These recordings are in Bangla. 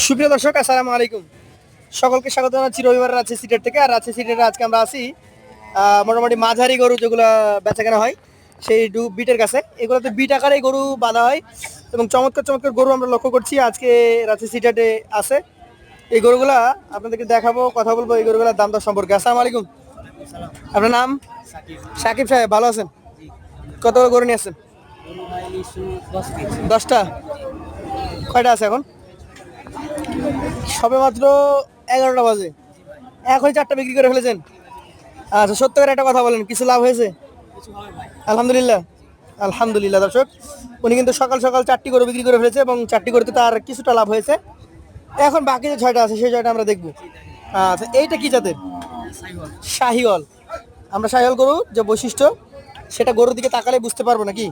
সুপ্রিয় দর্শক, আসসালামু আলাইকুম। সকলকে স্বাগত জানাচ্ছি রবিবার রাজশাহী সিটের থেকে। আর রাজশাহী সিটের আজকে আমরা আছি মোটামুটি মাঝারি গরু যেগুলো বেচা কেনা হয় সেই বিটের কাছে। এগুলোতে বিট আকারে গরু বাঁধা হয় এবং চমৎকার চমৎকার গরু আমরা লক্ষ্য করছি আজকে রাজশাহী সিটেটে আছে। এই গরুগুলা আপনাদেরকে দেখাবো, কথা বলবো এই গরুগুলার দাম দর সম্পর্কে। আসসালামু আলাইকুম। আপনার নাম? সাকিব সাহেব, ভালো আছেন? কত গরু নিয়ে আসছেন? 10টা। কয়টা আছে এখন? সবে মাত্র 11টা বাজে, এখন 4টা বিক্রি করে ফেলেছেন। আচ্ছা, সত্য করে একটা কথা বলেন, কিছু লাভ হয়েছে? আলহামদুলিল্লাহ। আলহামদুলিল্লাহ। দর্শক, উনি কিন্তু সকাল সকাল 4টি গরু বিক্রি করে ফেলেছে এবং 4টি গরুতে তার কিছুটা লাভ হয়েছে। এখন বাকি যে 6টা আছে সেই 6টা আমরা দেখবো। আচ্ছা, এইটা কি জাতের? শাহিওয়াল। আমরা শাহিওয়াল গরু যে বৈশিষ্ট্য সেটা গরুর দিকে তাকালে বুঝতে পারবো নাকি?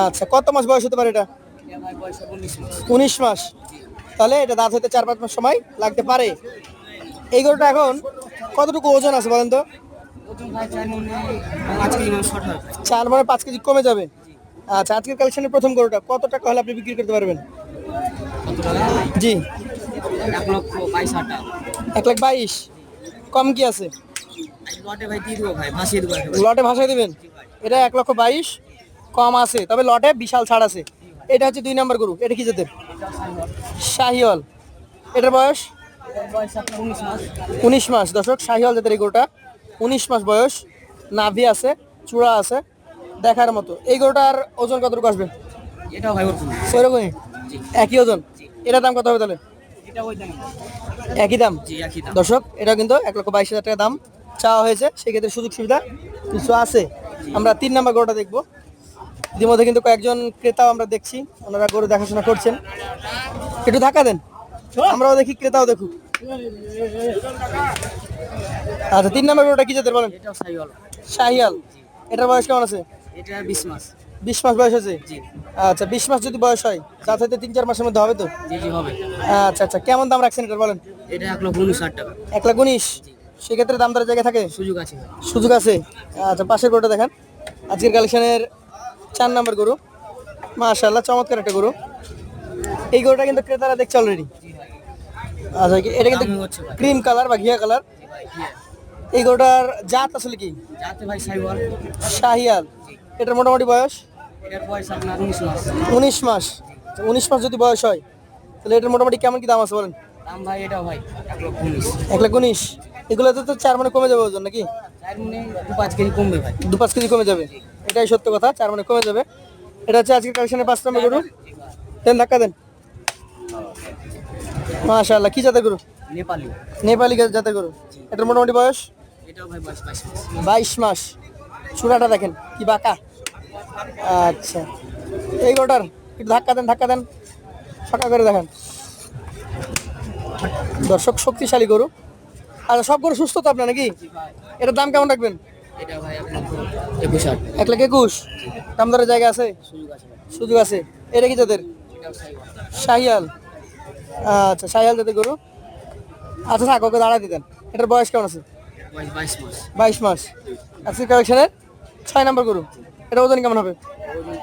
আচ্ছা, কত মাস বয়স হতে পারে এটা? 19 মাস। তাহলে এটা দাঁত হতে 4-5 মাস সময় লাগতে পারে। এই গরুটা এখন কতটুকু ওজন আছে বলেন তো? 4 মানে 5 কেজি কমে যাবে। আচ্ছা, আজকের কালেকশনের প্রথম গরুটা কত টাকা হলে আপনি বিক্রি করতে পারবেন? জি, 1,22,000। কম কি আছে? লটে ভাসাই দিবেন। এটা 1,22,000 কম আছে, তবে লটে বিশাল ছাড় আছে। এটা হচ্ছে 2 নাম্বার গরু। এটা কি জাতের? শাহিওয়াল। এটার বয়স 19 মাস। দর্শক, শাহিওয়াল জাতের এই গরুটা 19 মাস বয়স, নাভি আছে, চূড়া আছে, দেখার মতো। এই গরুটার ওজন কতটুকু আসবে? ওইরকমই, একই ওজন। এটার দাম কত হবে তাহলে? একই দাম। দর্শক, এটা কিন্তু 1,22,000 টাকা দাম চাওয়া হয়েছে। সেক্ষেত্রে সুযোগ সুবিধা কিছু আছে। আমরা 3 নাম্বার গরুটা দেখবো। ইতিমধ্যে কিন্তু কয়েকজন ক্রেতাও আমরা দেখছি, ওনারা গরু দেখাশোনা করছেন। একটু ধাক্কা দেন, আমরাও দেখি, ক্রেতাও দেখুক। আচ্ছা, 3 নাম্বার গরুটা কি জাতের বলেন? শাহিয়াল। এটার বয়স কেমন আছে? 20 মাস বয়স আছে। আচ্ছা, 20 মাস যদি বয়স হয় তার সাথে 3-4 মাসের মধ্যে হবে তো? আচ্ছা আচ্ছা, কেমন দাম রাখছেন এটা বলেন? 1,19,000 টাকা। 1,19,000। সেক্ষেত্রে দাম দরের জায়গা থাকে? সুযোগ আছে। আচ্ছা, পাশের গরুটা দেখেন। আজকের কালেকশনের 4 নাম্বার গরু। মাশাআল্লাহ, চমৎকার একটা গরু। এই গরুটা কিন্তু ক্রেতারা দেখছে অলরেডি। আচ্ছা, এটা কিন্তু ক্রিম কালার বা ঘিয়া কালার। এই গরুটার জাত আসলে কি? শাহিয়াল। এটার মোটামুটি বয়স 19 মাস। 19 মাস যদি বয়স হয় তাহলে এটার মোটামুটি কেমন কি দাম আছে বলেন? 1,19,000। এগুলোতে তো 4 মানে কমে যাবে ওজন নাকি? 5 কেজি কমবে ভাই। 2-5 কেজি কমে যাবে, এটাই সত্য কথা। 4 মানে কমে যাবে। এটা হচ্ছে আজকের কালেকশনের 5 নম্বর গরু। দেন, ধাক্কা দেন। মাশাআল্লাহ, কি জাতের গরু? নেপালি জাতের গরু। এটার মোটামুটি বয়স? এটাও ভাই 22 মাস। 22 মাস। চূড়াটা দেখেন কি বাঁকা। আচ্ছা, এই গরুটার একটু ধাক্কা দেন, ফাঁকা করে দেখেন। দর্শক, শক্তিশালী গরু। আচ্ছা, সব গরু সুস্থ তো আপনার নাকি? এটার দাম কেমন রাখবেন? এটা ভাই আপনার 21,000। 1,21,000। দাম দরের জায়গা আছে? সুযোগ আছে। এটা কি জাতের? শাহিয়াল। আচ্ছা, শাহিয়াল জাতের গরু। আচ্ছা, থাক, ওকে দাঁড়া দিতেন। এটার বয়স কেমন আছে? 22 মাস। আজকের কালেকশনের 6 নাম্বার গরু। এটা ওজন কেমন হবে?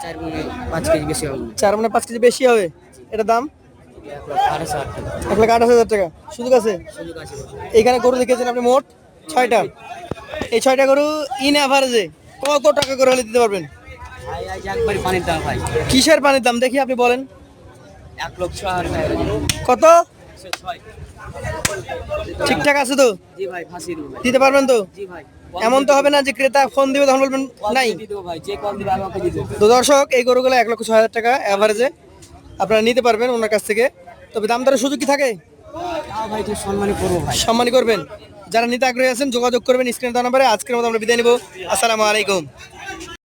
4 কেজি বেশি হবে। 4 মানে 5 কেজি বেশি হবে। এটার দাম 1,28,000 টাকা। সুযোগ আছে? এইখানে গরু দেখেছেন আপনি মোট 6টা। এই 6টা গরু ইন অ্যাভারেজে কত টাকা করে হলে দিতে পারবেন? পানির দাম ভাই। কিসের পানির দাম দেখি আপনি বলেন। 1,06,000 কত? ঠিকঠাক আছে তো? জি ভাই, ফাঁসি দেব ভাই। দিতে পারবেন তো? জি ভাই। এমন তো হবে না যে ক্রেতা ফোন দিবে তখন বলবেন নাই। ভাই, যে কল দিবে আমাকে দিতে। তো দর্শক, এই গরুগুলো 1,06,000 টাকা অ্যাভারেজে আপনারা নিতে পারবেন ওনার কাছ থেকে। তবে দাম দরের সুযোগ কি থাকে? ভাই, তো সম্মানই করবো ভাই। সম্মানই করবেন। যারা নিতে আগ্রহী আছেন যোগাযোগ করবেন স্ক্রিনে দেওয়া নম্বরে। আজকের মতো আমরা বিদায় নিব। আসসালামু আলাইকুম।